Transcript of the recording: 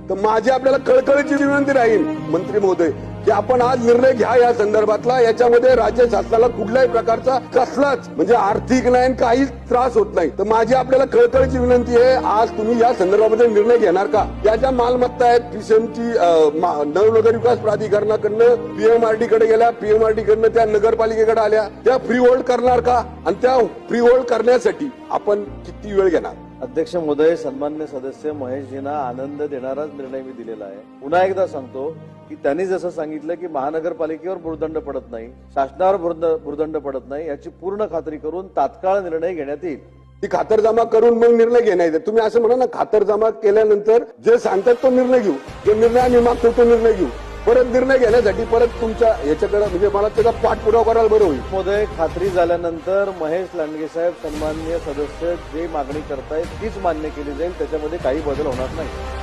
तर माझी आपल्याला कळकळीची विनंती राहील मंत्री महोदय की आपण आज निर्णय घ्या या संदर्भातला। याच्यामध्ये राज्य शासनाला कुठल्याही प्रकारचा कसलाच म्हणजे आर्थिक नाही काहीच त्रास होत नाही। तर माझी आपल्याला कळकळीची विनंती आहे, आज तुम्ही या संदर्भामध्ये निर्णय घेणार का? त्या ज्या मालमत्ता आहेत पीसीएमची नगर विकास प्राधिकरणाकडनं पीएमआरडी कडे गेल्या, पीएमआरडी कडनं त्या नगरपालिकेकडे आल्या, त्या फ्री होल्ड करणार का? आणि त्या फ्री होल्ड करण्यासाठी आपण किती वेळ घेणार? अध्यक्ष महोदय, सन्मान्य सदस्य महेशजींना आनंद देणाराच निर्णय मी दिलेला आहे। पुन्हा एकदा सांगतो की त्यांनी जसं सांगितलं की महानगरपालिकेवर भुर्दंड पडत नाही, शासनावर भुर्दंड पडत नाही, याची पूर्ण खात्री करून तात्काळ निर्णय घेण्यात येईल। ती खातरजमा करून मग निर्णय घेण्यात तुम्ही असं म्हणा ना, खातरजमा केल्यानंतर जे सांगतात तो निर्णय घेऊ, जो निर्णय आम्ही मागतो तो निर्णय घेऊ। परत निर्णय घेण्यासाठी परत तुमच्या याच्याकडे म्हणजे मला त्याचा पाठपुरावा करायला बरं होईल। महोदय, खात्री झाल्यानंतर महेश लांडगे साहेब, सन्माननीय सदस्य जे मागणी करतायत तीच मान्य केली जाईल, त्याच्यामध्ये काही बदल होणार नाही।